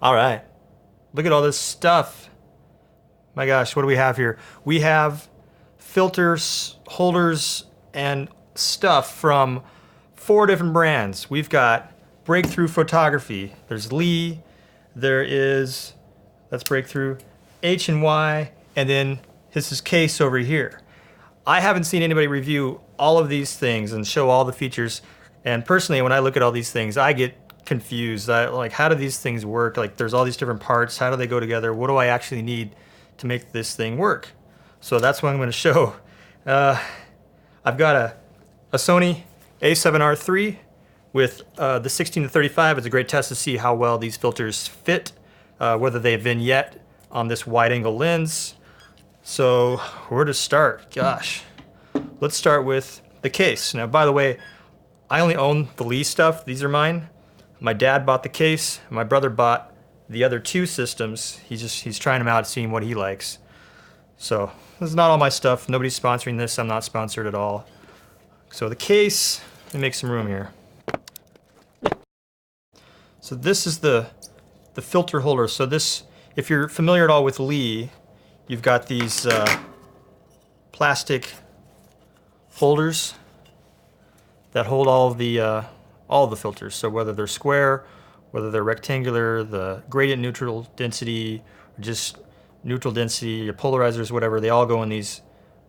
All right. Look at all this stuff. My gosh, what do we have here? We have filters, holders, and stuff from 4 different brands. We've got Breakthrough Photography. There's Lee. There is, that's Breakthrough, H&Y, and then this is Kase over here. I haven't seen anybody review all of these things and show all the features. And personally, when I look at all these things, I get confused. Like, how do these things work? Like, there's all these different parts. How do they go together? What do I actually need to make this thing work? So that's what I'm going to show. I've got a Sony A7R III with the 16 to 35. It's a great test to see how well these filters fit, whether they vignette on this wide angle lens. So where to start? Gosh, let's start with the case. Now, by the way, I only own the Lee stuff. These are mine. My dad bought the case. My brother bought the other 2 systems. He's trying them out, seeing what he likes. So this is not all my stuff. Nobody's sponsoring this. I'm not sponsored at all. So the case, let me make some room here. So this is the filter holder. So this, if you're familiar at all with Lee, you've got these plastic holders that hold all of the filters. So whether they're square, whether they're rectangular, the gradient neutral density, or just neutral density, your polarizers, whatever, they all go in these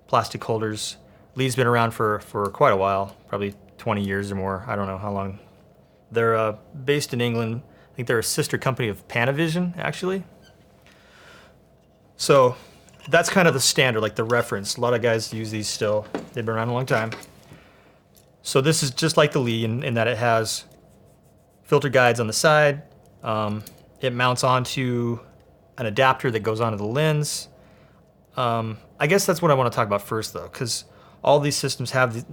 plastic holders. Lee's been around for quite a while, probably 20 years or more. I don't know how long. They're based in England. I think they're a sister company of Panavision, actually. So that's kind of the standard, like the reference. A lot of guys use these still. They've been around a long time. So this is just like the Lee in that it has filter guides on the side. It mounts onto an adapter that goes onto the lens. I guess that's what I want to talk about first, though, because all these systems have the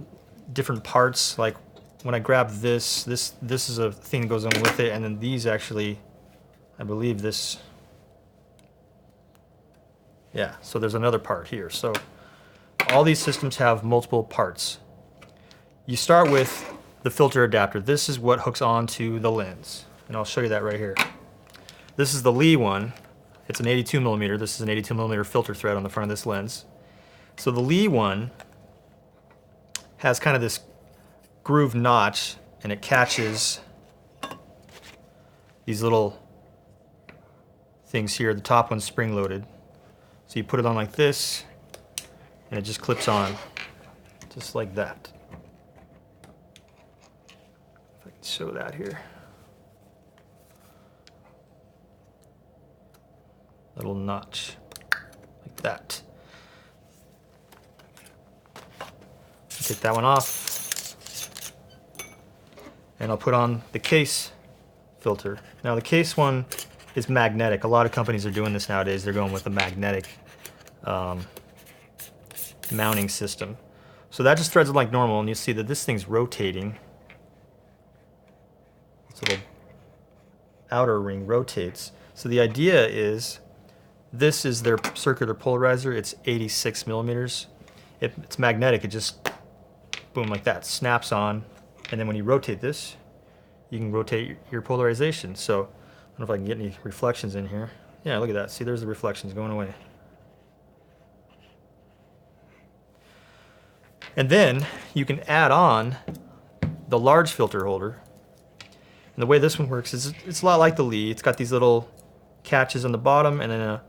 different parts. Like when I grab this is a thing that goes on with it, and then these actually, I believe this, yeah, so there's another part here. So all these systems have multiple parts. You start with the filter adapter. This is what hooks onto the lens, and I'll show you that right here. This is the Lee one. It's an 82 millimeter. This is an 82 millimeter filter thread on the front of this lens. So the Lee one has kind of this groove notch, and it catches these little things here. The top one's spring loaded. So you put it on like this, and it just clips on, just like that. If I can show that here. Little notch, like that. Take that one off, and I'll put on the case filter. Now the case one is magnetic. A lot of companies are doing this nowadays. They're going with a magnetic mounting system. So that just threads it like normal, and you see that this thing's rotating. This little outer ring rotates. So the idea is, this is their circular polarizer. It's 86 millimeters. It's magnetic. It just, boom, like that, snaps on. And then when you rotate this, you can rotate your polarization. So I don't know if I can get any reflections in here. Yeah, look at that. See, there's the reflections going away. And then you can add on the large filter holder. And the way this one works is it's a lot like the Lee. It's got these little catches on the bottom, and then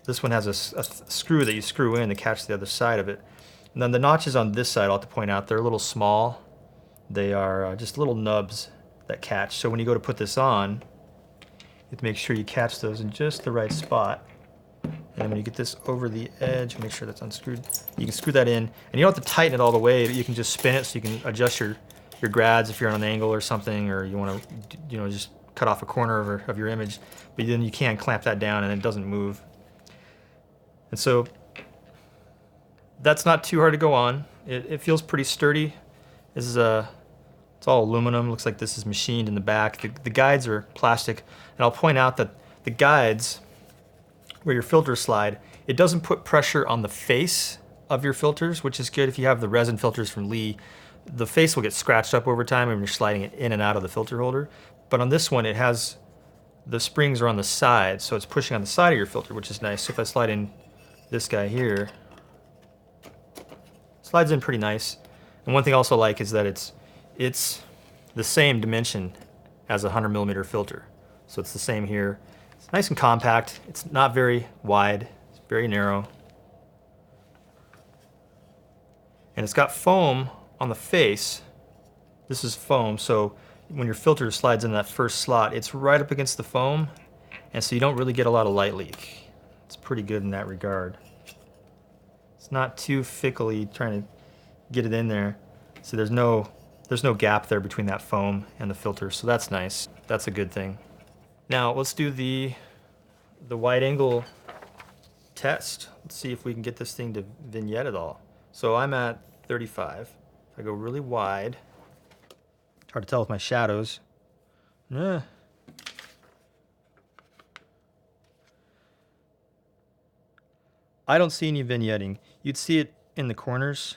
this one has a screw that you screw in to catch the other side of it. And then the notches on this side, I'll have to point out, they're a little small. They are just little nubs that catch. So when you go to put this on, you have to make sure you catch those in just the right spot. And then when you get this over the edge, make sure that's unscrewed. You can screw that in, and you don't have to tighten it all the way. You can just spin it so you can adjust your grads if you're on an angle or something, or you want to, just cut off a corner of your image. But then you can clamp that down, and it doesn't move. And so that's not too hard to go on. It feels pretty sturdy. This is it's all aluminum. Looks like this is machined in the back. The guides are plastic, and I'll point out that the guides, where your filters slide, it doesn't put pressure on the face of your filters, which is good. If you have the resin filters from Lee, the face will get scratched up over time when you're sliding it in and out of the filter holder. But on this one, it has the springs are on the side, so it's pushing on the side of your filter, which is nice. So if I slide in this guy here, slides in pretty nice. And one thing I also like is that it's the same dimension as a 100mm filter. So it's the same here. It's nice and compact. It's not very wide. It's very narrow. And it's got foam on the face. This is foam, so when your filter slides in that first slot, it's right up against the foam, and so you don't really get a lot of light leak. It's pretty good in that regard. It's not too fickly trying to get it in there. So there's no gap there between that foam and the filter, so that's nice. That's a good thing. Now let's do the wide angle test. Let's see if we can get this thing to vignette at all. So I'm at 35. If I go really wide, hard to tell with my shadows. I don't see any vignetting. You'd see it in the corners,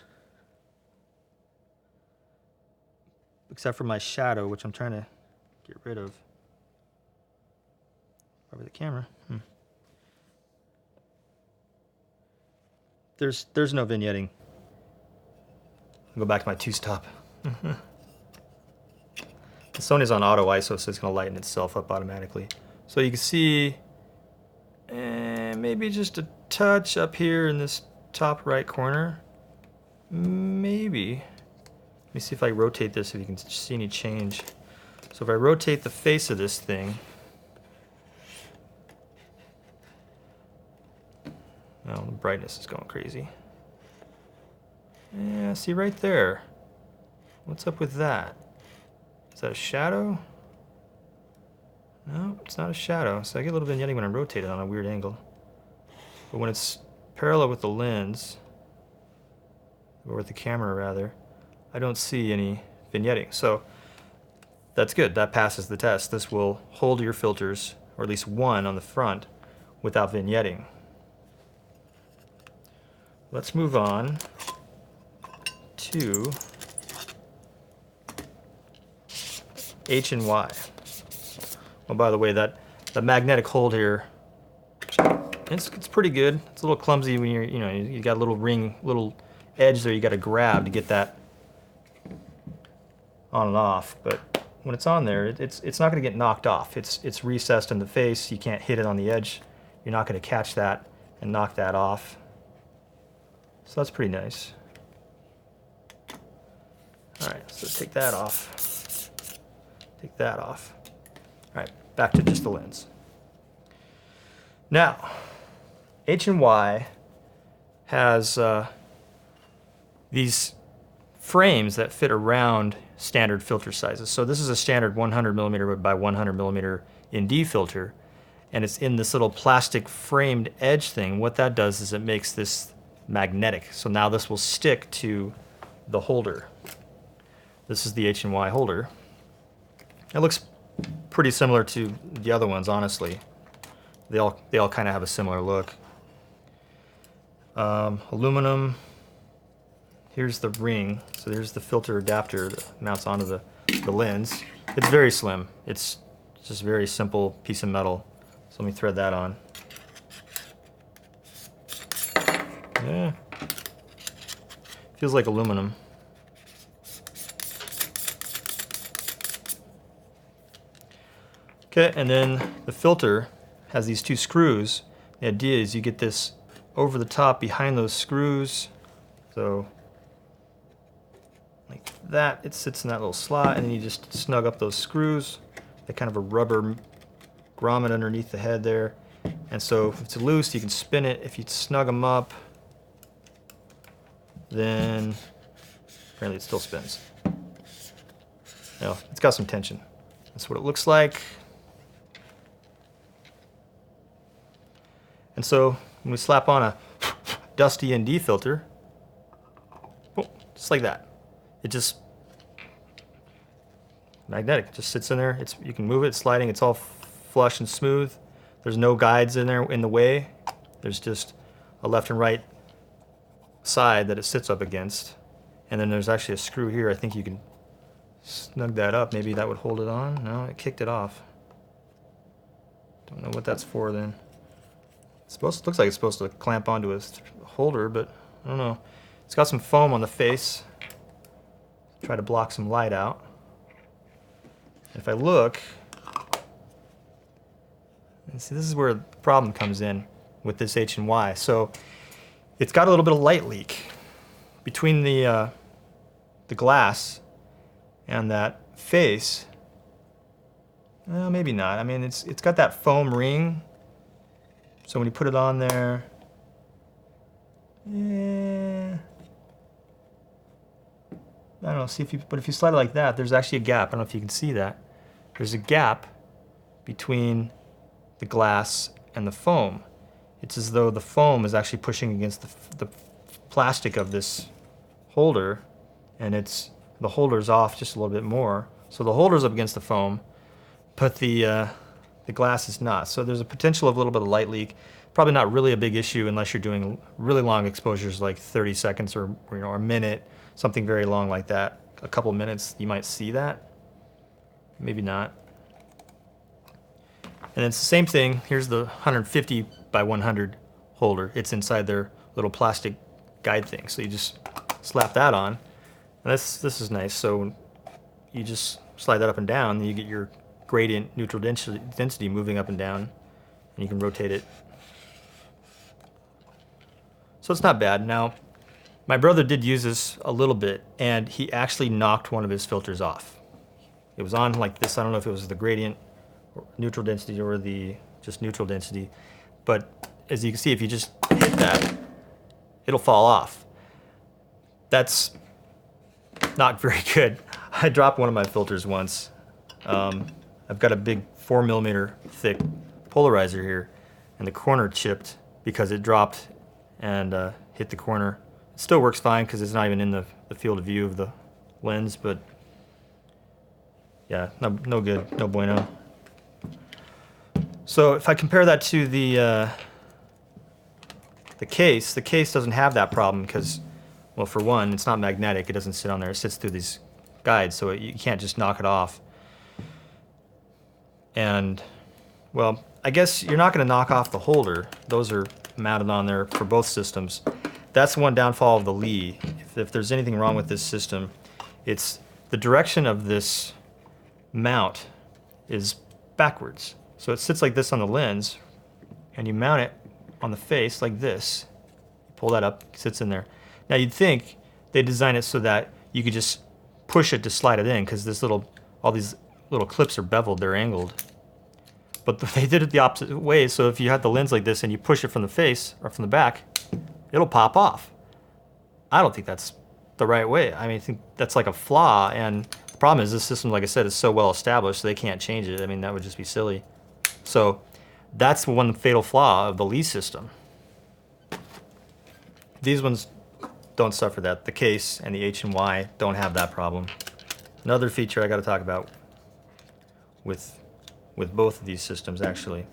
except for my shadow, which I'm trying to get rid of. Probably the camera. There's no vignetting. I'll go back to my two-stop. The Sony's on auto ISO, so it's going to lighten itself up automatically. So you can see maybe just a touch up here in this top right corner. Maybe. Let me see if I rotate this, if you can see any change. So if I rotate the face of this thing, oh, the brightness is going crazy. Yeah, see right there. What's up with that? Is that a shadow? No, it's not a shadow. So I get a little vignetting when I rotate it on a weird angle. But when it's parallel with the lens, or with the camera rather, I don't see any vignetting. So that's good. That passes the test. This will hold your filters, or at least one on the front, without vignetting. Let's move on to H and Y. Oh, by the way, the magnetic hold here, it's pretty good. It's a little clumsy when you got a little ring, little edge there you got to grab to get that on and off. But when it's on there, it's not going to get knocked off. It's recessed in the face. You can't hit it on the edge. You're not going to catch that and knock that off. So that's pretty nice. All right, so take that off. Take that off. All right, back to just the lens. Now, H and Y has these frames that fit around standard filter sizes. So this is a standard 100mm by 100mm ND filter, and it's in this little plastic framed edge thing. What that does is it makes this magnetic. So now this will stick to the holder. This is the H and Y holder. It looks pretty similar to the other ones, honestly. They all kind of have a similar look. Aluminum. Here's the ring. So there's the filter adapter that mounts onto the lens. It's very slim. It's just a very simple piece of metal. So let me thread that on. Yeah. Feels like aluminum. Okay, and then the filter has these two screws. The idea is you get this over the top behind those screws. So like that, it sits in that little slot, and then you just snug up those screws. They kind of a rubber grommet underneath the head there. And so if it's loose, you can spin it. If you snug them up, then apparently it still spins. Now, it's got some tension. That's what it looks like. And so when we slap on a dusty ND filter, oh, just like that, it just magnetic, just sits in there. You can move it, it's sliding, it's all flush and smooth. There's no guides in there in the way. There's just a left and right side that it sits up against. And then there's actually a screw here. I think you can snug that up. Maybe that would hold it on. No, it kicked it off. what that's for then. Looks like it's supposed to clamp onto a holder, but I don't know. It's got some foam on the face. Try to block some light out. If I look, and see, this is where the problem comes in with this H and Y. So it's got a little bit of light leak between the glass and that face. Maybe not. I mean, it's got that foam ring. So when you put it on there, I don't know. See but if you slide it like that, there's actually a gap. I don't know if you can see that. There's a gap between the glass and the foam. It's as though the foam is actually pushing against the plastic of this holder, and the holder's off just a little bit more. So the holder's up against the foam, but the glass is not. So there's a potential of a little bit of light leak. Probably not really a big issue unless you're doing really long exposures, like 30 seconds or a minute, something very long like that. A couple of minutes, you might see that. Maybe not. And it's the same thing. Here's the 150 by 100 holder. It's inside their little plastic guide thing. So you just slap that on. And this is nice. So you just slide that up and down, and you get your gradient neutral density moving up and down, and you can rotate it. So it's not bad. Now, my brother did use this a little bit, and he actually knocked one of his filters off. It was on like this. I don't know if it was the gradient neutral density or the just neutral density, but as you can see, if you just hit that, it'll fall off. That's not very good. I dropped one of my filters once. I've got a big 4mm thick polarizer here, and the corner chipped because it dropped and hit the corner. It still works fine because it's not even in the field of view of the lens, but yeah, no good, no bueno. So if I compare that to the case doesn't have that problem because, well, for one, it's not magnetic. It doesn't sit on there. It sits through these guides, so you can't just knock it off. And, well, I guess you're not going to knock off the holder. Those are mounted on there for both systems. That's one downfall of the Lee. If there's anything wrong with this system, it's the direction of this mount is backwards. So it sits like this on the lens, and you mount it on the face like this. Pull that up, it sits in there. Now you'd think they design it so that you could just push it to slide it in, because all these little clips are beveled, they're angled. But they did it the opposite way, so if you had the lens like this and you push it from the face or from the back, it'll pop off. I don't think that's the right way. I mean, I think that's like a flaw, and the problem is this system, like I said, is so well established, so they can't change it. I mean, that would just be silly. So that's one fatal flaw of the Lee system. These ones don't suffer that. The Kase and the H and Y don't have that problem. Another feature I got to talk about with both of these systems, actually.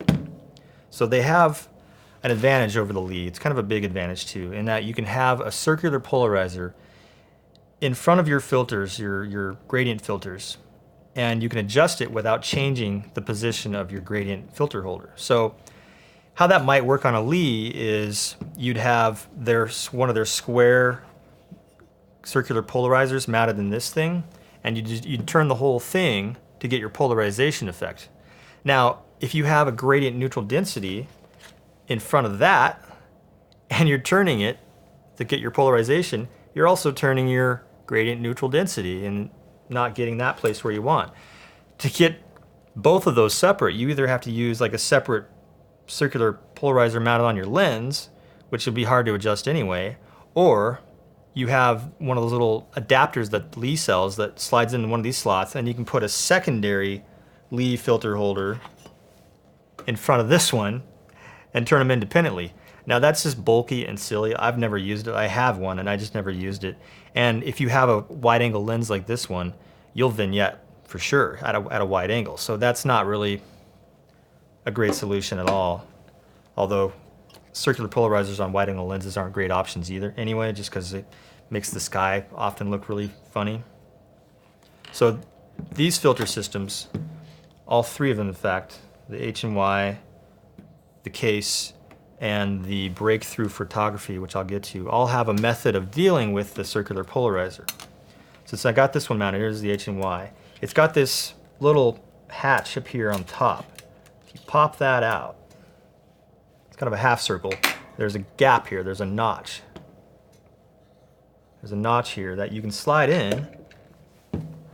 So they have an advantage over the Lee. It's kind of a big advantage too, in that you can have a circular polarizer in front of your filters, your gradient filters, and you can adjust it without changing the position of your gradient filter holder. So how that might work on a Lee is you'd have one of their square circular polarizers mounted in this thing, and you'd turn the whole thing to get your polarization effect. Now, if you have a gradient neutral density in front of that, and you're turning it to get your polarization, you're also turning your gradient neutral density and not getting that place where you want. To get both of those separate, you either have to use like a separate circular polarizer mounted on your lens, which would be hard to adjust anyway, or you have one of those little adapters that Lee sells that slides into one of these slots, and you can put a secondary Lee filter holder in front of this one and turn them independently. Now that's just bulky and silly. I've never used it. I have one and I just never used it. And if you have a wide angle lens like this one, you'll vignette for sure at a wide angle. So that's not really a great solution at all. Although circular polarizers on wide angle lenses aren't great options either anyway, just because it makes the sky often look really funny. So these filter systems, all three of them in fact, the H and Y, the Kase, and the Breakthrough Photography, which I'll get to, all have a method of dealing with the circular polarizer. Since I got this one mounted, here's the H&Y. It's got this little hatch up here on top. If you pop that out, it's kind of a half circle. There's a gap here, there's a notch. There's a notch here that you can slide in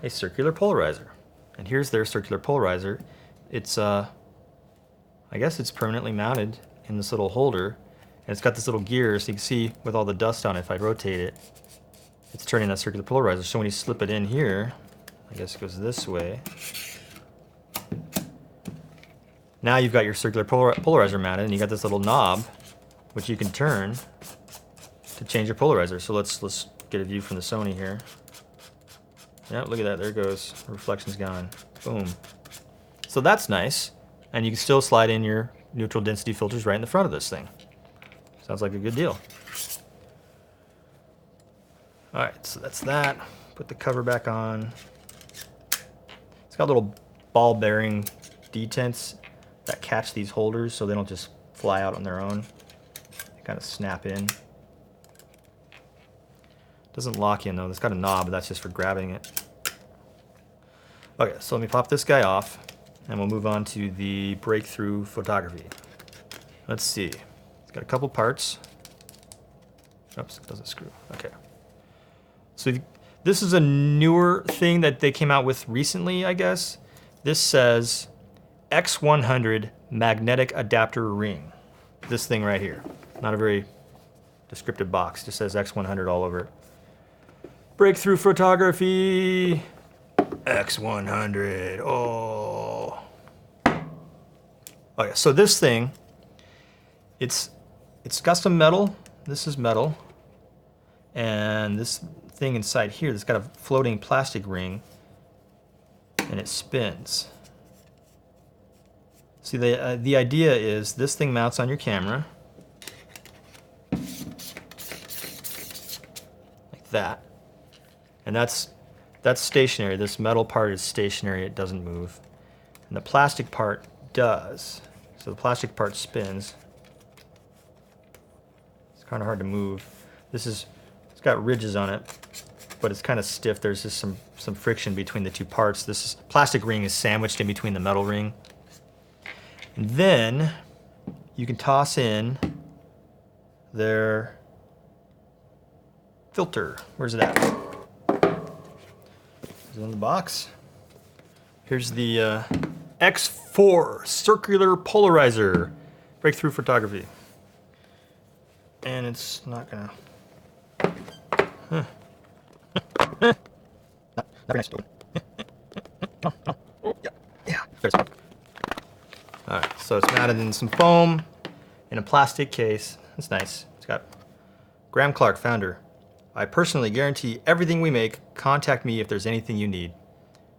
a circular polarizer. And here's their circular polarizer. It's, I guess it's permanently mounted in this little holder. And it's got this little gear, so you can see with all the dust on it, if I rotate it, it's turning that circular polarizer. So when you slip it in here, I guess it goes this way. Now you've got your circular polarizer mounted, and you got this little knob, which you can turn to change your polarizer. So let's get a view from the Sony here. Yeah, look at that, there it goes. The reflection's gone. Boom. So that's nice. And you can still slide in your neutral density filters right in the front of this thing. Sounds like a good deal. All right, so that's that. Put the cover back on. It's got little ball bearing detents that catch these holders so they don't just fly out on their own. They kind of snap in. Doesn't lock in though. It's got a knob, but that's just for grabbing it. Okay, so let me pop this guy off, and we'll move on to the Breakthrough Photography. Let's see. It's got a couple parts. Oops, it doesn't screw. Okay. So this is a newer thing that they came out with recently, I guess. This says X100 magnetic adapter ring. This thing right here. Not a very descriptive box. Just says X100 all over it. Breakthrough Photography X100. Oh. Okay, so this thing, it's got some metal. This is metal. And this thing inside here that's got a floating plastic ring, and it spins. See, the idea is this thing mounts on your camera like that, and that's stationary. This metal part is stationary, it doesn't move, and the plastic part does. So the plastic part spins. It's kind of hard to move. It's got ridges on it, but it's kind of stiff. There's just some friction between the two parts. This plastic ring is sandwiched in between the metal ring. And then you can toss in their filter. Where's it at? Is it in the box? Here's the X4 circular polarizer, Breakthrough Photography. And it's not gonna. Huh. Not very nice to open. Yeah. There's one. All right, so it's mounted in some foam in a plastic case. That's nice. It's got Graham Clark, founder. I personally guarantee everything we make. Contact me if there's anything you need.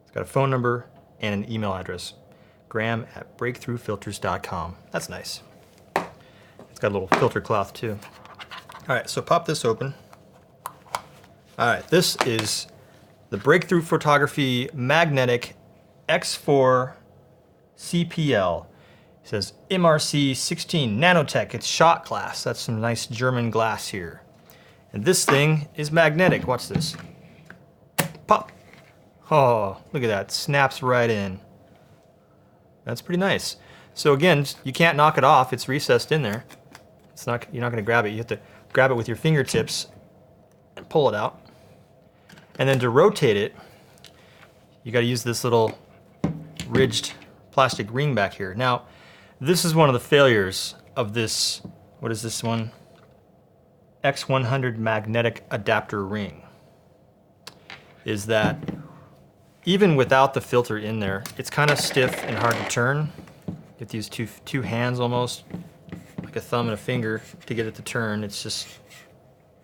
It's got a phone number and an email address. Graham@breakthroughfilters.com. That's nice. It's got a little filter cloth too. All right, so pop this open. All right, this is the Breakthrough Photography Magnetic X4 CPL. It says MRC 16 Nanotech. It's shot glass. That's some nice German glass here. And this thing is magnetic. Watch this. Pop. Oh, look at that. Snaps right in. That's pretty nice. So again, you can't knock it off. It's recessed in there. You're not going to grab it. You have to grab it with your fingertips and pull it out. And then to rotate it, you got to use this little ridged plastic ring back here. Now, this is one of the failures of this, what is this one? X100 magnetic adapter ring. Is that even without the filter in there, it's kind of stiff and hard to turn. You have to use two hands almost, like a thumb and a finger to get it to turn. It's just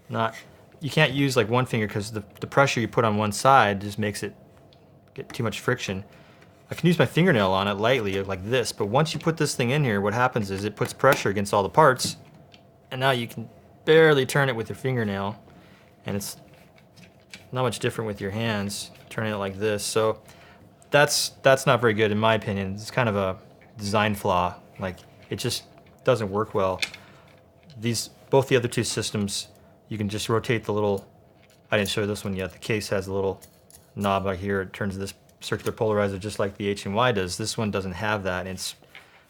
not, you can't use like one finger because the pressure you put on one side just makes it get too much friction. I can use my fingernail on it lightly like this, but once you put this thing in here, what happens is it puts pressure against all the parts, and now you can barely turn it with your fingernail, and it's not much different with your hands turning it like this. So that's not very good in my opinion. It's kind of a design flaw. Like, it just doesn't work well. Both the other two systems, you can just rotate the little, I didn't show you this one yet, the Kase has a little knob right here. It turns this circular polarizer just like the HMY does. This one doesn't have that, and it's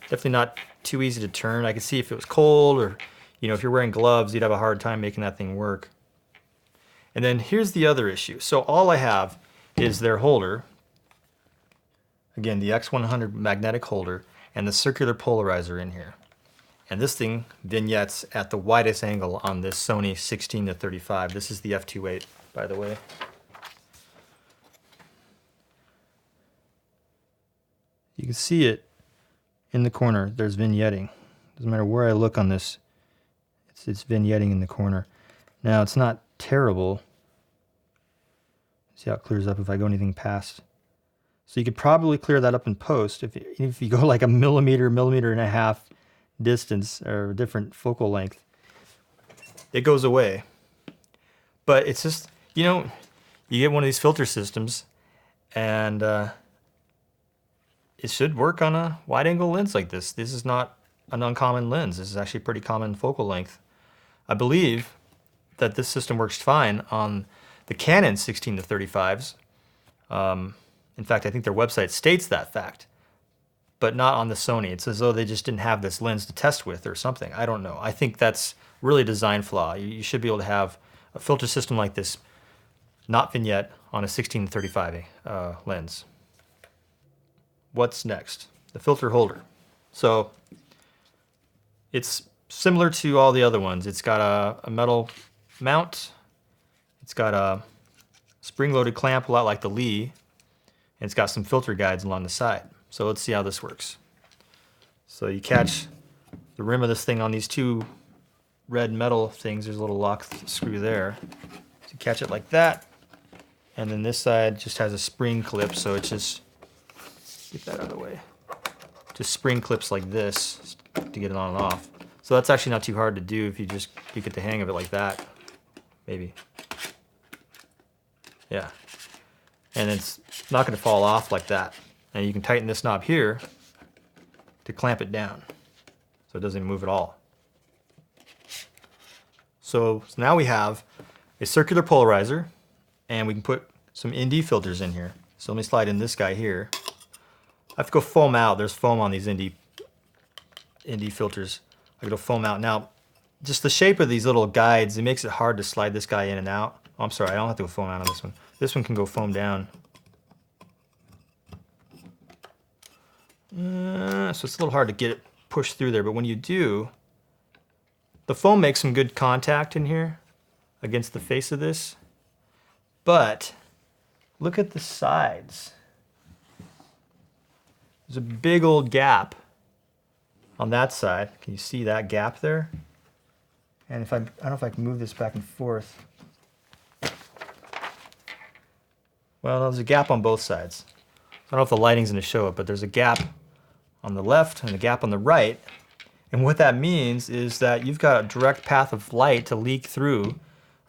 definitely not too easy to turn. I could see if it was cold, or if you're wearing gloves, you'd have a hard time making that thing work. And then here's the other issue. So all I have is their holder, again, the X100 magnetic holder, and the circular polarizer in here. And this thing vignettes at the widest angle on this Sony 16-35. This is the f2.8, by the way. You can see it in the corner. There's vignetting. Doesn't matter where I look on this, it's vignetting in the corner. Now, it's not terrible. See how it clears up if I go anything past. So you could probably clear that up in post if you go like a millimeter and a half distance or a different focal length. It goes away. But it's just, you get one of these filter systems, and it should work on a wide-angle lens like this. This is not an uncommon lens. This is actually a pretty common focal length. I believe that this system works fine on the Canon 16-35s. In fact, I think their website states that fact, but not on the Sony. It's as though they just didn't have this lens to test with or something. I don't know. I think that's really a design flaw. You should be able to have a filter system like this, not vignette, on a 16-35 lens. What's next? The filter holder. So it's similar to all the other ones. It's got a metal mount. It's got a spring-loaded clamp, a lot like the Lee, and it's got some filter guides along the side. So let's see how this works. So you catch the rim of this thing on these two red metal things. There's a little lock screw there. So you catch it like that, and then this side just has a spring clip, so it just, get that out of the way, just spring clips like this to get it on and off. So that's actually not too hard to do if you get the hang of it like that, maybe. Yeah. And it's not going to fall off like that. And you can tighten this knob here to clamp it down so it doesn't move at all. So now we have a circular polarizer, and we can put some ND filters in here. So let me slide in this guy here. I have to go foam out. There's foam on these ND filters. I go foam out. Now, just the shape of these little guides, it makes it hard to slide this guy in and out. Oh, I'm sorry, I don't have to go foam out on this one. This one can go foam down. So it's a little hard to get it pushed through there, but when you do, the foam makes some good contact in here against the face of this. But look at the sides. There's a big old gap on that side. Can you see that gap there? And I don't know if I can move this back and forth. Well, there's a gap on both sides. I don't know if the lighting's going to show it, but there's a gap on the left and a gap on the right. And what that means is that you've got a direct path of light to leak through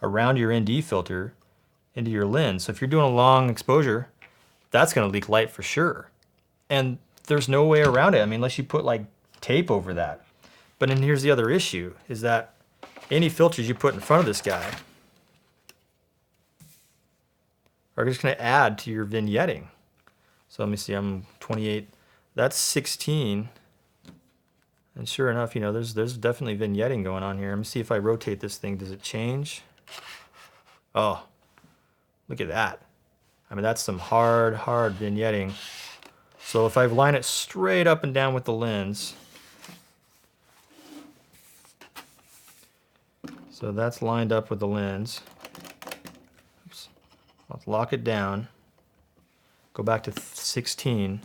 around your ND filter into your lens. So if you're doing a long exposure, that's going to leak light for sure. And there's no way around it, unless you put like tape over that. But then here's the other issue, is that any filters you put in front of this guy are just going to add to your vignetting. So let me see, I'm 28, that's 16. And sure enough, there's definitely vignetting going on here. Let me see if I rotate this thing, does it change? Oh, look at that. That's some hard vignetting. So if I line it straight up and down with the lens, so that's lined up with the lens. Oops. Let's lock it down. Go back to 16.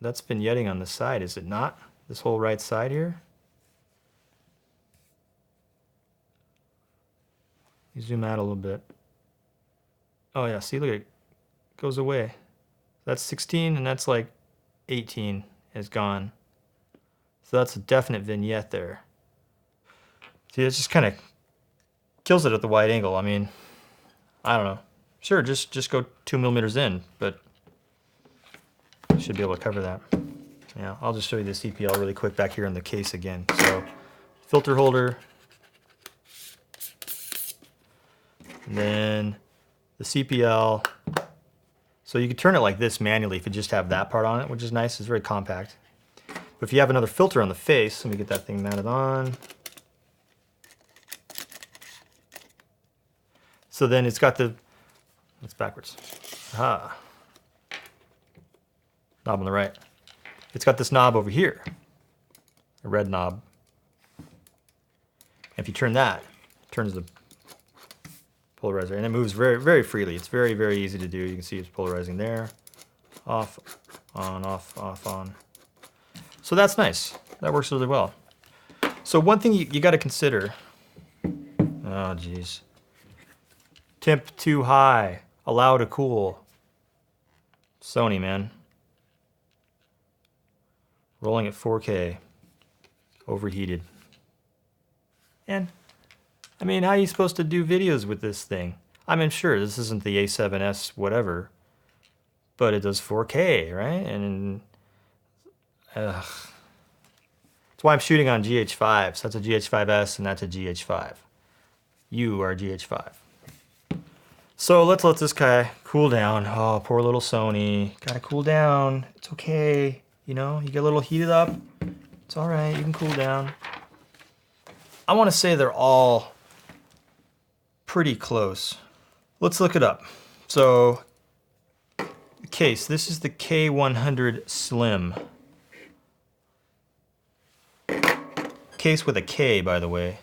That's vignetting on the side, is it not? This whole right side here? You zoom out a little bit. Oh yeah, see, look, it goes away. That's 16 and that's like 18 is gone. So that's a definite vignette there. See, it just kind of kills it at the wide angle. I don't know. Sure, just go 2 millimeters in, but should be able to cover that. Yeah, I'll just show you the CPL really quick back here in the case again. So, filter holder, and then the CPL. So you can turn it like this manually if you just have that part on it, which is nice. It's very compact. But if you have another filter on the face, let me get that thing mounted on. So then it's got the, it's backwards. Aha. Knob on the right. It's got this knob over here, a red knob. And if you turn that, it turns the polarizer, and it moves very, very freely. It's very, very easy to do. You can see it's polarizing there. Off, on, off, off, on. So that's nice. That works really well. So one thing you got to consider. Oh, geez. Temp too high. Allow to cool. Sony, man. Rolling at 4K. Overheated. And I mean, how are you supposed to do videos with this thing? I mean, sure, this isn't the A7S whatever, but it does 4K, right? And that's why I'm shooting on GH5. So that's a GH5S and that's a GH5. You are GH5. So let's let this guy cool down. Oh, poor little Sony. Gotta cool down. It's okay. You know, you get a little heated up. It's all right. You can cool down. I want to say they're all pretty close. Let's look it up. So, Kase. This is the K100 Slim. Kase with a K, by the way.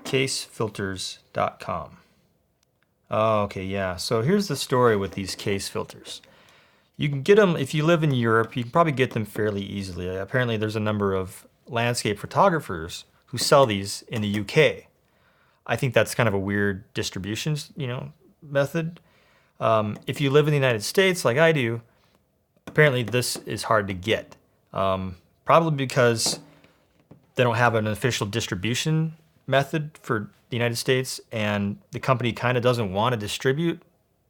Kasefilters.com. Oh, okay, yeah. So here's the story with these Kase filters. You can get them, if you live in Europe, you can probably get them fairly easily. Apparently there's a number of landscape photographers who sell these in the UK. I think that's kind of a weird distribution, method. If you live in the United States, like I do, apparently this is hard to get. Probably because they don't have an official distribution method for the United States, and the company kind of doesn't want to distribute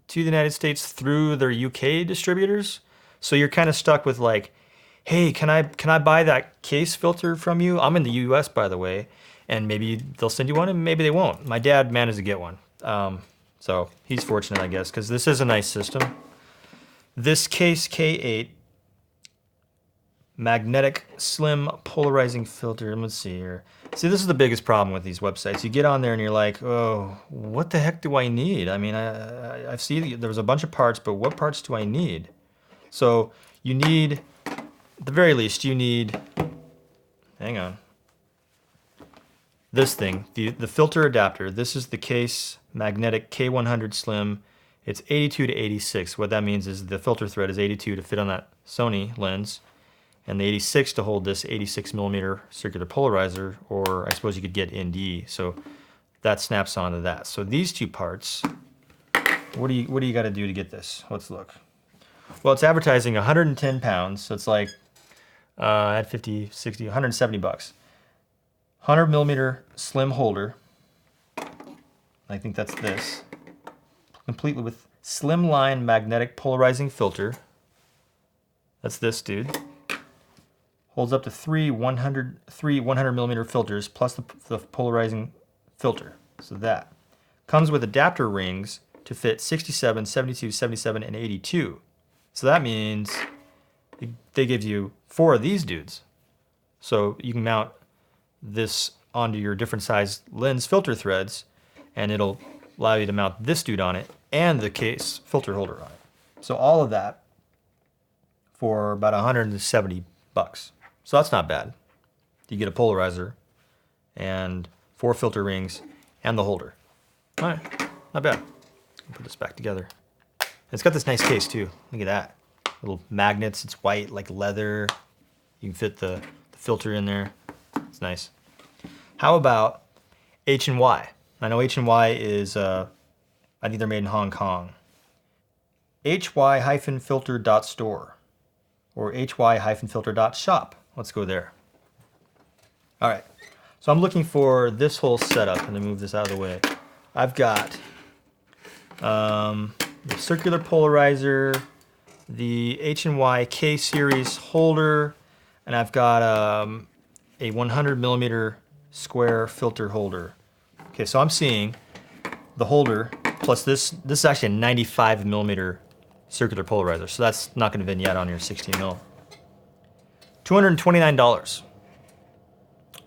to the United States through their UK distributors. So you're kind of stuck with like, hey, can I buy that Kase filter from you? I'm in the US, by the way, and maybe they'll send you one and maybe they won't. My dad managed to get one. So he's fortunate, I guess, because this is a nice system. This Kase K8 magnetic slim polarizing filter. Let's see here. See, this is the biggest problem with these websites. You get on there and you're like, oh, what the heck do I need? I mean, I've seen there was a bunch of parts, but what parts do I need? So you need, at the very least, you need, hang on, this thing, the filter adapter. This is the Kase magnetic K100 Slim. It's 82 to 86. What that means is the filter thread is 82 to fit on that Sony lens, and the 86 to hold this 86 millimeter circular polarizer, or I suppose you could get ND. So that snaps onto that. So these two parts, what do you got to do to get this? Let's look. Well, it's advertising 110 pounds, so it's like at 50, 60, 170 bucks. 100 millimeter slim holder. I think that's this. Completely with slim line magnetic polarizing filter. That's this dude. Holds up to three 100 millimeter filters plus the polarizing filter. So that comes with adapter rings to fit 67, 72, 77, and 82. So that means they give you 4 of these dudes. So you can mount this onto your different size lens filter threads, and it'll allow you to mount this dude on it and the Kase filter holder on it. So all of that for about 170 bucks. So that's not bad. You get a polarizer and 4 filter rings and the holder. All right, not bad. Put this back together. It's got this nice case too. Look at that. Little magnets. It's white like leather. You can fit the filter in there. It's nice. How about H&Y? I know H&Y is, I think they're made in Hong Kong. hy-filter.store or hy-filter.shop. Let's go there. All right, so I'm looking for this whole setup. I'm gonna move this out of the way. I've got The circular polarizer, the H&Y K series holder, and I've got a 100 millimeter square filter holder. Okay, so I'm seeing the holder plus this is actually a 95 millimeter circular polarizer, so that's not going to vignette on your 16 mil. $229.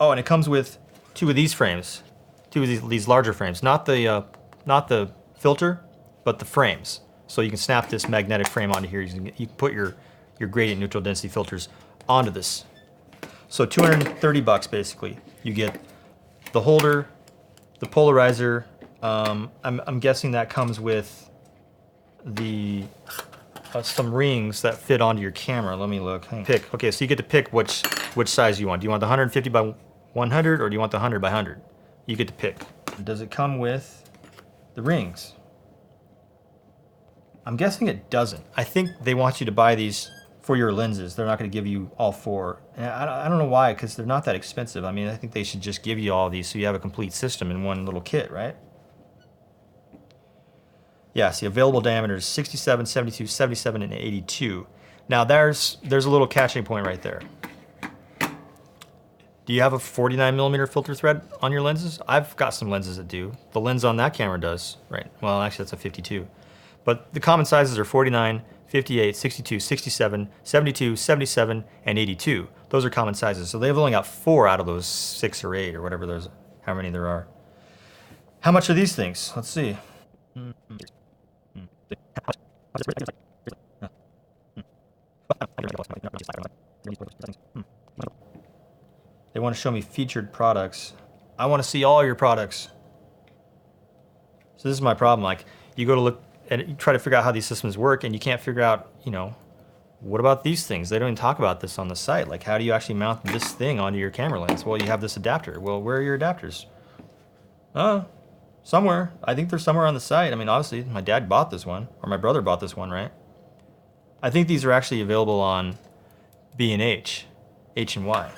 Oh, and it comes with two of these frames, two of these larger frames, not the filter, but the frames. So you can snap this magnetic frame onto here. You can put your gradient neutral density filters onto this. So 230 bucks basically. You get the holder, the polarizer. I'm guessing that comes with the some rings that fit onto your camera. Let me look. Pick. Okay, so you get to pick which size you want. Do you want the 150 by 100 or do you want the 100 by 100? You get to pick. Does it come with the rings? I'm guessing it doesn't. I think they want you to buy these for your lenses. They're not going to give you all four. And I don't know why, because they're not that expensive. I mean, I think they should just give you all these so you have a complete system in one little kit, right? Yeah, see, available diameters 67, 72, 77, and 82. Now there's a little catching point right there. Do you have a 49 millimeter filter thread on your lenses? I've got some lenses that do. The lens on that camera does, right? Well, actually that's a 52. But the common sizes are 49, 58, 62, 67, 72, 77, and 82. Those are common sizes. So they've only got 4 out of those 6 or 8 or whatever there's, how many there are. How much are these things? Let's see. They want to show me featured products. I want to see all your products. So this is my problem. Like, you go to look and you try to figure out how these systems work, and you can't figure out, you know, what about these things? They don't even talk about this on the site. Like, how do you actually mount this thing onto your camera lens? Well, you have this adapter. Well, where are your adapters? Somewhere. I think they're somewhere on the site. I mean, obviously, my dad bought this one, or my brother bought this one, right? I think these are actually available on B&H, H&Y.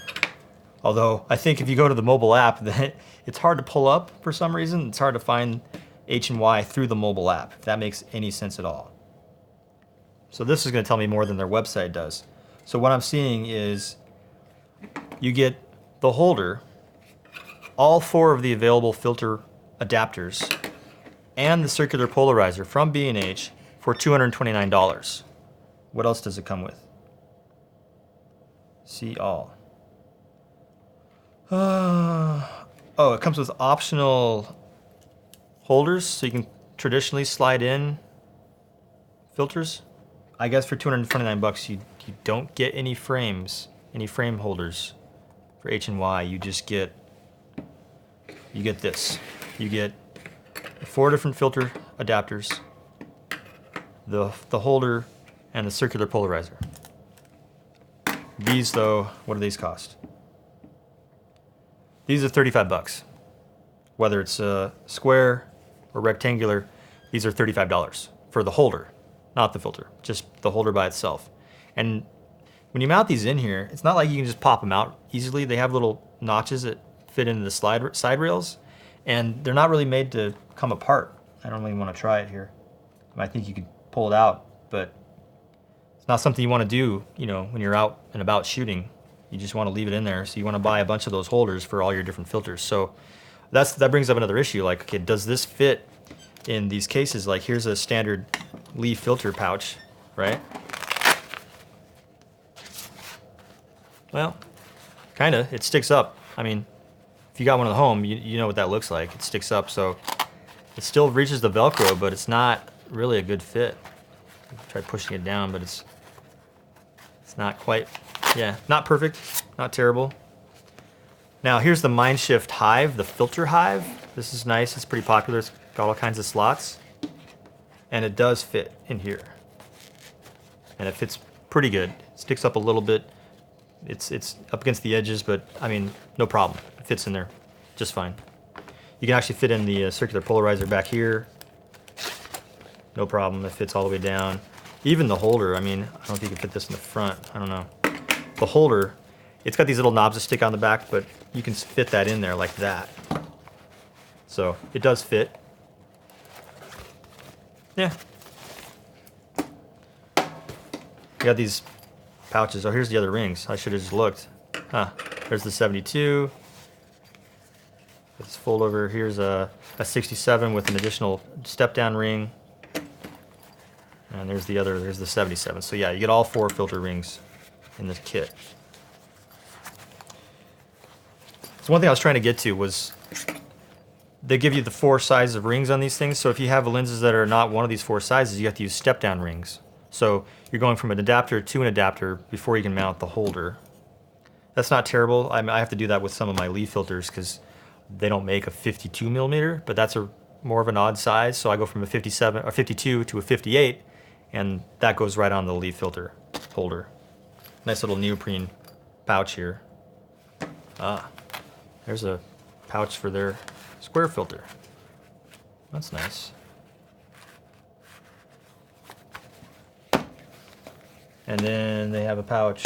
Although, I think if you go to the mobile app, then it's hard to pull up for some reason. It's hard to find H&Y through the mobile app, if that makes any sense at all. So this is going to tell me more than their website does. So what I'm seeing is you get the holder, all 4 of the available filter adapters, and the circular polarizer from B&H for $229. What else does it come with? See all. Oh, it comes with optional holders, so you can traditionally slide in filters. I guess for 229 bucks, you don't get any frames, any frame holders for H&Y. You just get, you get this. You get 4 different filter adapters, the holder, and the circular polarizer. These though, what do these cost? These are 35 bucks. Whether it's square or rectangular, these are $35 for the holder, not the filter, just the holder by itself. And when you mount these in here, it's not like you can just pop them out easily. They have little notches that fit into the side rails, and they're not really made to come apart. I don't really want to try it here. I think you could pull it out, but it's not something you want to do, you know, when you're out and about shooting. You just want to leave it in there. So you want to buy a bunch of those holders for all your different filters. So that brings up another issue. Like, okay, does this fit in these cases? Like, here's a standard leaf filter pouch, right? Well, kind of. It sticks up. I mean, if you got one at home, you know what that looks like. It sticks up, so it still reaches the Velcro, but it's not really a good fit. Try pushing it down, but it's not quite, yeah, not perfect, not terrible. Now here's the Mindshift Hive, the filter hive. This is nice, it's pretty popular. It's got all kinds of slots. And it does fit in here. And it fits pretty good. It sticks up a little bit. It's up against the edges, but I mean, no problem. It fits in there just fine. You can actually fit in the circular polarizer back here. No problem, it fits all the way down. Even the holder, I mean, I don't know if you can fit this in the front, I don't know. The holder, it's got these little knobs that stick on the back, but you can fit that in there like that. So it does fit. Yeah. We got these pouches. Oh, here's the other rings. I should have just looked. Huh. There's the 72. Let's fold over. Here's a 67 with an additional step-down ring. And there's the other, there's the 77. So yeah, you get all 4 filter rings in this kit. So one thing I was trying to get to was they give you the 4 sizes of rings on these things. So if you have lenses that are not one of these 4 sizes, you have to use step-down rings. So you're going from an adapter to an adapter before you can mount the holder. That's not terrible. I have to do that with some of my Lee filters because they don't make a 52 millimeter, but that's more of an odd size. So I go from a 57 or 52 to a 58, and that goes right on the Lee filter holder. Nice little neoprene pouch here. Ah, there's a pouch for their square filter. That's nice. And then they have a pouch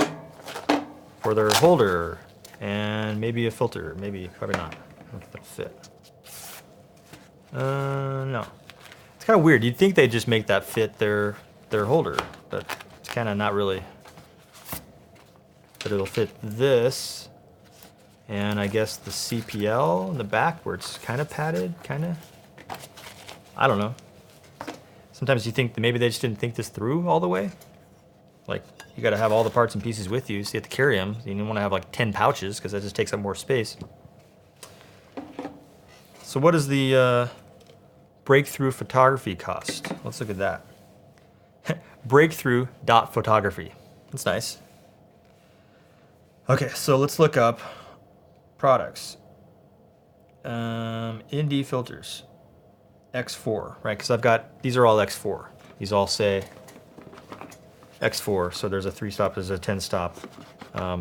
for their holder and maybe a filter. Maybe, probably not. I don't think that'll fit. No. It's kind of weird. You'd think they'd just make that fit their holder, but it's kind of not really. But it'll fit this, and I guess the CPL in the back where it's kind of padded, kind of. I don't know. Sometimes you think that maybe they just didn't think this through all the way. Like, you got to have all the parts and pieces with you, so you have to carry them. You don't want to have like 10 pouches because that just takes up more space. So what does the breakthrough photography cost? Let's look at that. Breakthrough.photography. That's nice. Okay, so let's look up products. ND filters. X4, right? Because I've got, these are all X4. These all say X4, so there's a 3-stop, there's a 10-stop.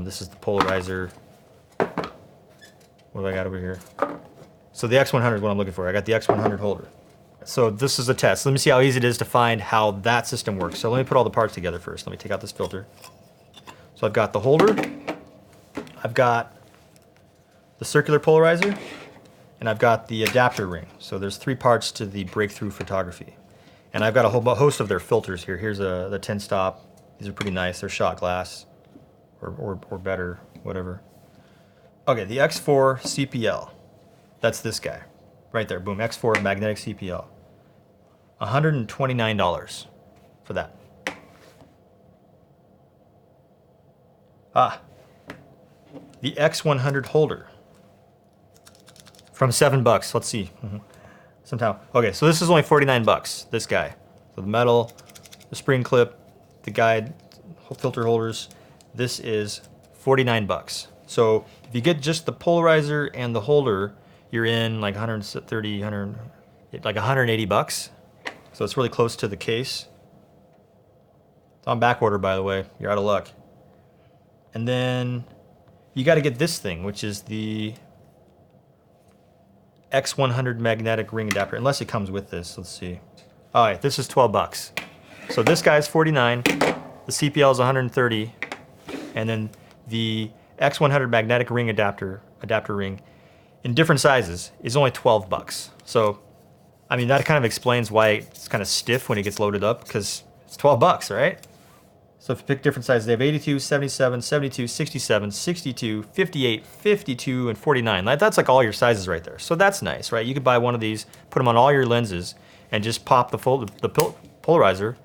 This is the polarizer. What do I got over here? So the X100 is what I'm looking for. I got the X100 holder. So this is a test. Let me see how easy it is to find how that system works. So let me put all the parts together first. Let me take out this filter. So I've got the holder, I've got the circular polarizer, and I've got the adapter ring. So there's 3 parts to the breakthrough photography. And I've got a whole host of their filters here. Here's the 10-stop. These are pretty nice. They're shot glass or better, whatever. Okay, the X4 CPL. That's this guy right there. Boom, X4 magnetic CPL. $129 for that. Ah, the X100 holder from $7. Let's see. Somehow. Okay, so this is only 49 bucks. This guy. So the metal, the spring clip, the guide, filter holders. This is 49 bucks. So if you get just the polarizer and the holder, you're in like 130, like 180 bucks. So it's really close to the case. It's on back order, by the way. You're out of luck. And then you got to get this thing, which is the X100 magnetic ring adapter, unless it comes with this. Let's see. All right, this is 12 bucks. So this guy's 49, the CPL is 130, and then the X100 magnetic ring adapter ring in different sizes is only 12 bucks. So, I mean, that kind of explains why it's kind of stiff when it gets loaded up, because it's 12 bucks, right? So if you pick different sizes, they have 82, 77, 72, 67, 62, 58, 52, and 49. That's like all your sizes right there. So that's nice, right? You could buy one of these, put them on all your lenses, and just pop the polarizer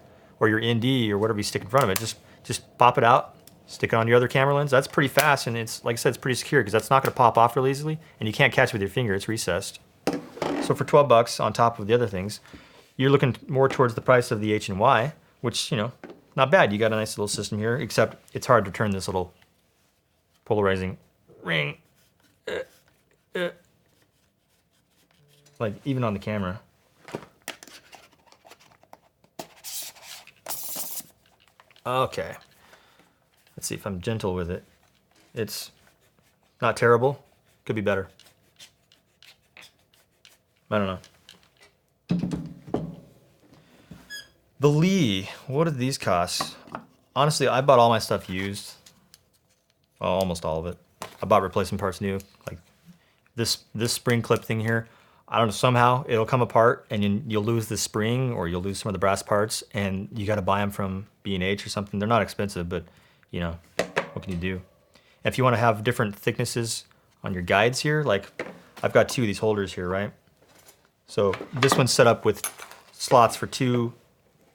or your ND or whatever you stick in front of it. Just pop it out, stick it on your other camera lens. That's pretty fast, and it's, like I said, it's pretty secure because that's not going to pop off really easily, and you can't catch it with your finger. It's recessed. So for 12 bucks on top of the other things, you're looking more towards the price of the H&Y, which, you know, not bad. You got a nice little system here, except it's hard to turn this little polarizing ring. Like, even on the camera. Okay. Let's see if I'm gentle with it. It's not terrible. Could be better. I don't know. The Lee, what did these cost? Honestly, I bought all my stuff used. Well, almost all of it. I bought replacement parts new. Like this spring clip thing here, I don't know, somehow it'll come apart and you'll lose the spring or you'll lose some of the brass parts, and you got to buy them from B&H or something. They're not expensive, but you know, what can you do? If you want to have different thicknesses on your guides here, like I've got 2 of these holders here, right? So this one's set up with slots for 2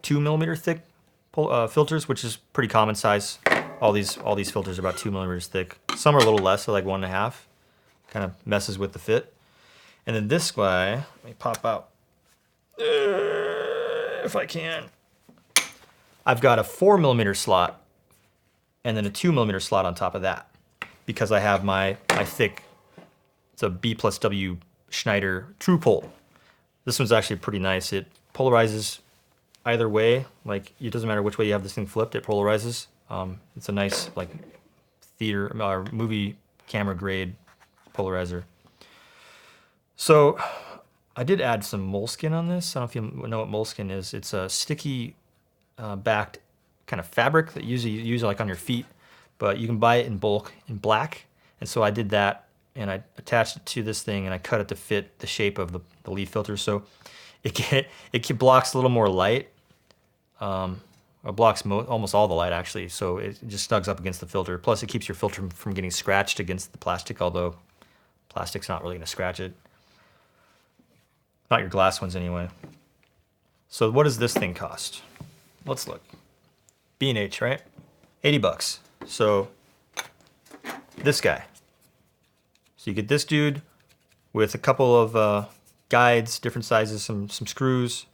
2mm thick filters, which is pretty common size. All these filters are about 2mm thick. Some are a little less, so like 1.5. Kind of messes with the fit. And then this guy, let me pop out if I can. I've got a 4mm slot and then a 2mm slot on top of that, because I have my thick, it's a B+W Schneider True Pole. This one's actually pretty nice. It polarizes either way. Like, it doesn't matter which way you have this thing flipped, it polarizes. It's a nice, like, theater or movie camera grade polarizer. So I did add some moleskin on this. I don't know if you know what moleskin is. It's a sticky backed kind of fabric that you use like on your feet, but you can buy it in bulk in black. And so I did that, and I attached it to this thing, and I cut it to fit the shape of the leaf filter. So it blocks a little more light. It blocks almost all the light, actually. So it just snugs up against the filter. Plus, it keeps your filter from getting scratched against the plastic, although plastic's not really going to scratch it. Not your glass ones, anyway. So what does this thing cost? Let's look. B&H, right? 80 bucks. So this guy. So you get this dude with a couple of guides, different sizes, some screws.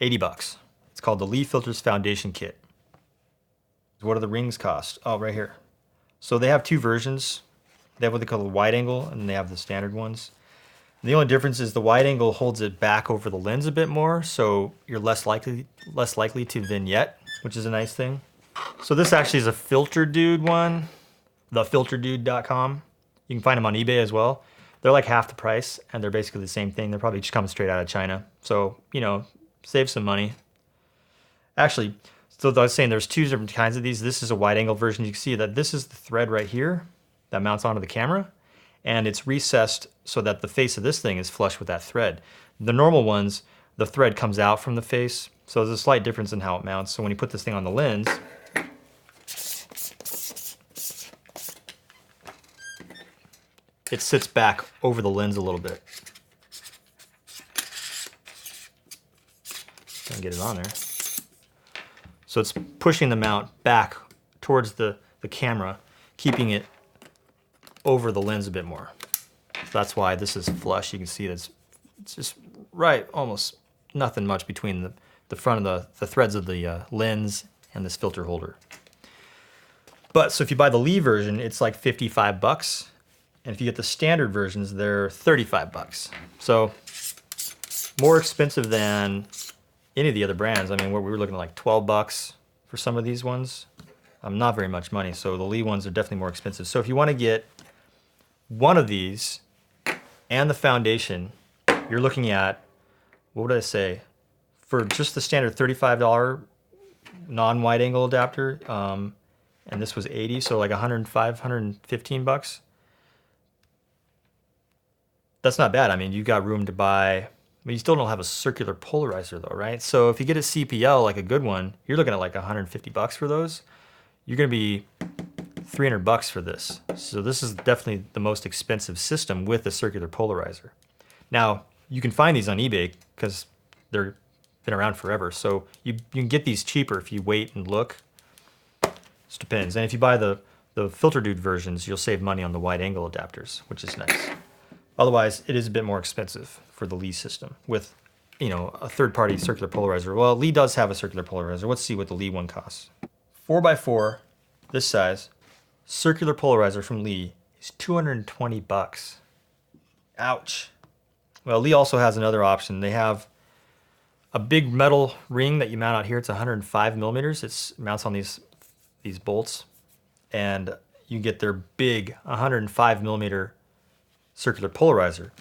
80 bucks. It's called the Lee Filters Foundation Kit. What do the rings cost? Oh, right here. So they have 2 versions. They have what they call the wide angle, and they have the standard ones. And the only difference is the wide angle holds it back over the lens a bit more, so you're less likely to vignette, which is a nice thing. So this actually is a Filter Dude one, thefilterdude.com. You can find them on eBay as well. They're like half the price, and they're basically the same thing. They're probably just coming straight out of China. So, you know, save some money. Actually, so I was saying there's 2 different kinds of these. This is a wide angle version. You can see that this is the thread right here that mounts onto the camera, and it's recessed so that the face of this thing is flush with that thread. The normal ones, the thread comes out from the face, so there's a slight difference in how it mounts. So when you put this thing on the lens, it sits back over the lens a little bit. Gonna get it on there. So it's pushing the mount back towards the camera, keeping it over the lens a bit more. So that's why this is flush. You can see it's just right, almost nothing much between the front of the threads of the lens and this filter holder. But so if you buy the Lee version, it's like 55 bucks. And if you get the standard versions, they're 35 bucks. So more expensive than any of the other brands. I mean, we were looking at like 12 bucks for some of these ones. Not very much money. So the Lee ones are definitely more expensive. So if you want to get one of these and the foundation, you're looking at, what would I say? For just the standard $35 non-wide angle adapter, and this was 80, so like 105, 115 bucks. That's not bad. I mean, you got room to buy, but you still don't have a circular polarizer though, right? So if you get a CPL, like a good one, you're looking at like 150 bucks for those. You're gonna be 300 bucks for this. So this is definitely the most expensive system with a circular polarizer. Now, you can find these on eBay because they've been around forever. So you can get these cheaper if you wait and look. It depends. And if you buy the Filter Dude versions, you'll save money on the wide angle adapters, which is nice. Otherwise, it is a bit more expensive for the Lee system with, you know, a third-party circular polarizer. Well, Lee does have a circular polarizer. Let's see what the Lee one costs. 4x4, this size, circular polarizer from Lee is 220 bucks. Ouch. Well, Lee also has another option. They have a big metal ring that you mount out here. It's 105 millimeters. It mounts on these bolts, and you get their big 105 millimeter circular polarizer,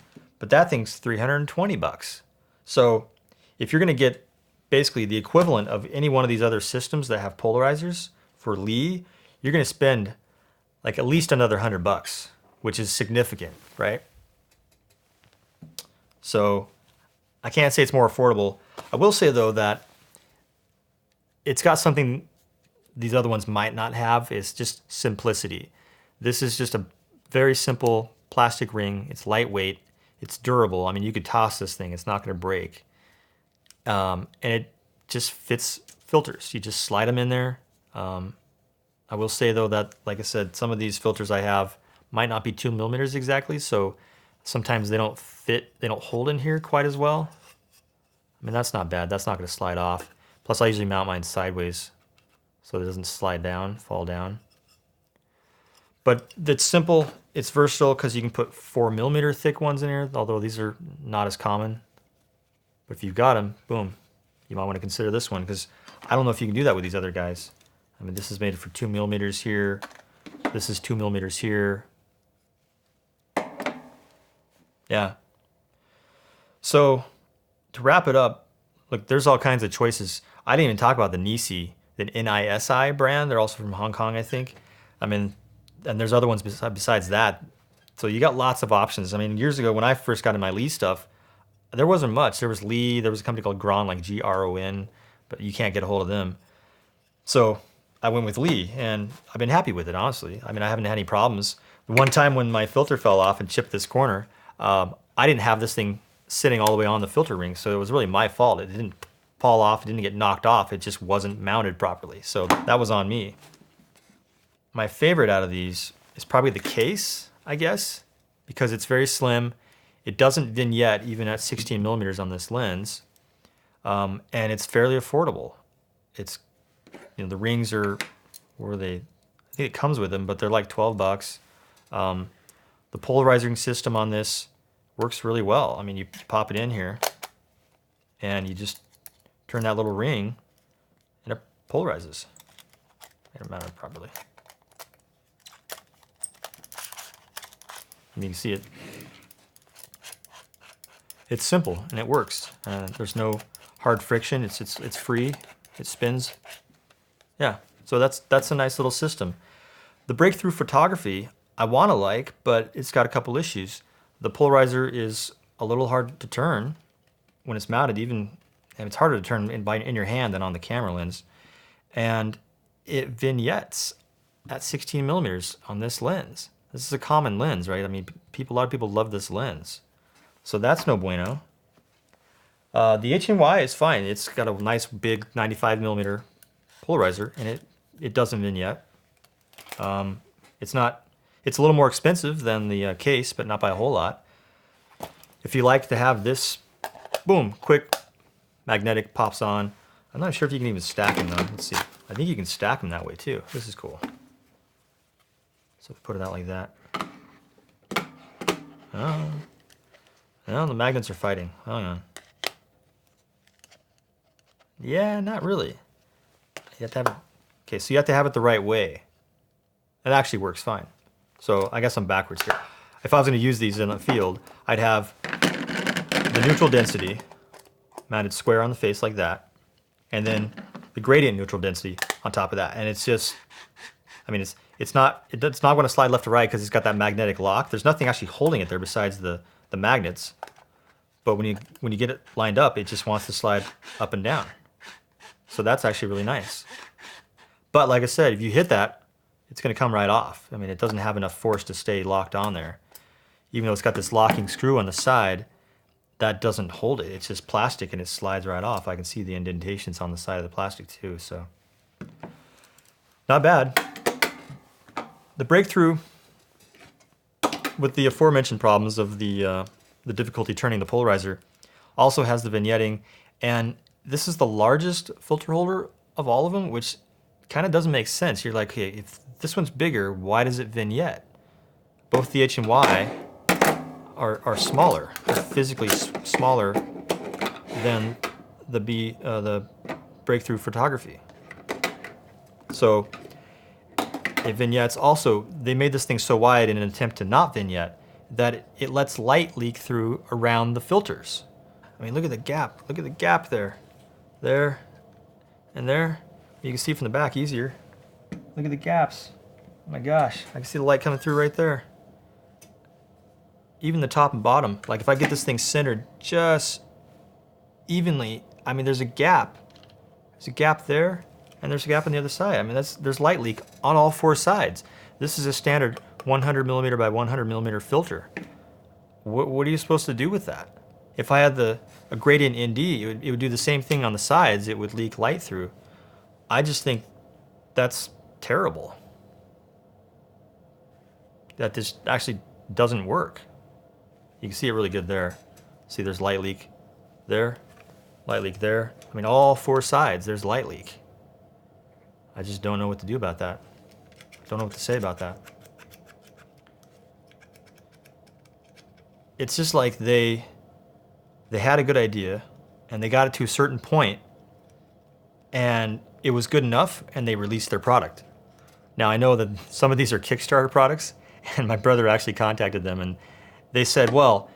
but that thing's 320 bucks. So if you're gonna get basically the equivalent of any one of these other systems that have polarizers for Lee, you're gonna spend like at least another 100 bucks, which is significant, right? So I can't say it's more affordable. I will say though that it's got something these other ones might not have. It's just simplicity. This is just a very simple plastic ring. It's lightweight. It's durable. I mean, you could toss this thing. It's not going to break. And it just fits filters. You just slide them in there. I will say though that, like I said, some of these filters I have might not be 2 millimeters exactly. So sometimes they don't fit. They don't hold in here quite as well. I mean, that's not bad. That's not going to slide off. Plus, I usually mount mine sideways so it doesn't slide down, fall down. But it's simple. It's versatile because you can put 4 millimeter thick ones in here, although these are not as common. But if you've got them, boom, you might want to consider this one because I don't know if you can do that with these other guys. I mean, this is made for 2 millimeters here. This is 2 millimeters here. Yeah. So to wrap it up, look, there's all kinds of choices. I didn't even talk about the Nisi, the NISI brand. They're also from Hong Kong, I think. I mean, and there's other ones besides that. So you got lots of options. I mean, years ago when I first got in my Lee stuff, there wasn't much. There was Lee, there was a company called Gron, like Gron, but you can't get a hold of them. So I went with Lee, and I've been happy with it, honestly. I mean, I haven't had any problems. The one time when my filter fell off and chipped this corner, I didn't have this thing sitting all the way on the filter ring, so it was really my fault. It didn't fall off, it didn't get knocked off, it just wasn't mounted properly. So that was on me. My favorite out of these is probably the Kase, I guess, because it's very slim. It doesn't vignette even at 16 millimeters on this lens, and it's fairly affordable. It's, you know, the rings are, where they, I think it comes with them, but they're like 12 bucks. The polarizing system on this works really well. I mean, you pop it in here, and you just turn that little ring, and it polarizes. I don't mount it properly. And you can see it. It's simple and it works. There's no hard friction. It's free. It spins. Yeah. So that's a nice little system. The breakthrough photography I want to like, but it's got a couple issues. The polarizer is a little hard to turn when it's mounted, and it's harder to turn in your hand than on the camera lens. And it vignettes at 16 millimeters on this lens. This is a common lens, right? I mean, a lot of people love this lens. So that's no bueno. The HNY is fine. It's got a nice big 95 millimeter polarizer, and it doesn't vignette. It's a little more expensive than the Kase, but not by a whole lot. If you like to have this, boom, quick, magnetic, pops on. I'm not sure if you can even stack them though. Let's see. I think you can stack them that way too. This is cool. So put it out like that. Oh, no, the magnets are fighting. Hang on. Yeah, not really. You have to have it. Okay, so you have to have it the right way. It actually works fine. So I guess I'm backwards here. If I was going to use these in a field, I'd have the neutral density mounted square on the face like that, and then the gradient neutral density on top of that. And it's just, I mean, it's not going to slide left to right because it's got that magnetic lock. There's nothing actually holding it there besides the magnets. But when you get it lined up, it just wants to slide up and down. So that's actually really nice. But like I said, if you hit that, it's going to come right off. I mean, it doesn't have enough force to stay locked on there. Even though it's got this locking screw on the side, that doesn't hold it. It's just plastic and it slides right off. I can see the indentations on the side of the plastic too, so not bad. The breakthrough with the aforementioned problems of the difficulty turning the polarizer also has the vignetting, and this is the largest filter holder of all of them, which kind of doesn't make sense. You're like, hey, if this one's bigger, why does it vignette? Both the H and Y are smaller. They're physically smaller than the breakthrough photography. So it vignettes. Also, they made this thing so wide in an attempt to not vignette that it lets light leak through around the filters. I mean, look at the gap. Look at the gap there. There and there. You can see from the back easier. Look at the gaps. Oh my gosh, I can see the light coming through right there. even the top and bottom. Like if I get this thing centered just evenly, I mean, there's a gap. There's a gap there, and there's a gap on the other side. I mean, there's light leak on all 4 sides. This is a standard 100 millimeter by 100 millimeter filter. What are you supposed to do with that? If I had a gradient ND, it would do the same thing on the sides. It would leak light through. I just think that's terrible. That this actually doesn't work. You can see it really good there. See, there's light leak there, light leak there. I mean, all 4 sides, there's light leak. I just don't know what to do about that. Don't know what to say about that. It's just like they had a good idea, and they got it to a certain point, and it was good enough, and they released their product. Now, I know that some of these are Kickstarter products, and my brother actually contacted them, and they said, well,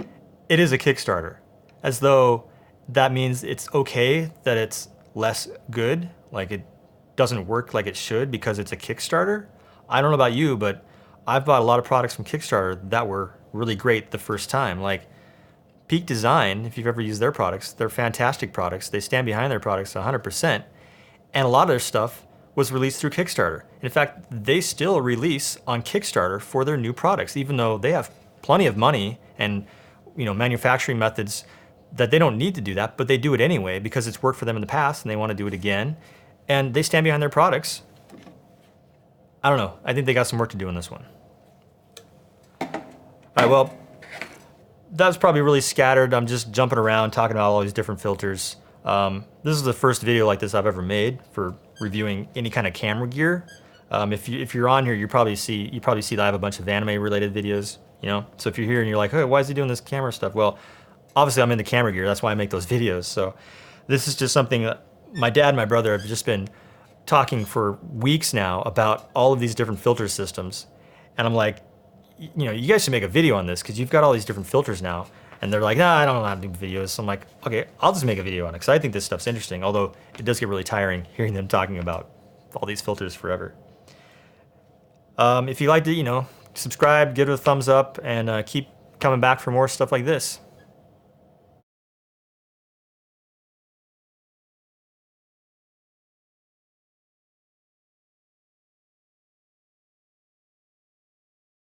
it is a Kickstarter, as though that means it's okay that it's less good, like it doesn't work like it should because it's a Kickstarter. I don't know about you, but I've bought a lot of products from Kickstarter that were really great the first time. Like Peak Design, if you've ever used their products, they're fantastic products. They stand behind their products 100%. And a lot of their stuff was released through Kickstarter. In fact, they still release on Kickstarter for their new products, even though they have plenty of money and manufacturing methods that they don't need to do that, but they do it anyway because it's worked for them in the past and they want to do it again. And they stand behind their products. I don't know. I think they got some work to do in this one. All right, well, that was probably really scattered. I'm just jumping around talking about all these different filters. This is the first video like this I've ever made for reviewing any kind of camera gear. If you're on here, you probably see that I have a bunch of anime related videos. So if you're here and you're like, hey, why is he doing this camera stuff? Well, obviously I'm into camera gear. That's why I make those videos. So this is just something that my dad and my brother have just been talking for weeks now about all of these different filter systems. And I'm like, you guys should make a video on this because you've got all these different filters now. And they're like, nah, I don't know how to do videos. So I'm like, okay, I'll just make a video on it because I think this stuff's interesting. Although it does get really tiring hearing them talking about all these filters forever. If you like to, subscribe, give it a thumbs up, and keep coming back for more stuff like this.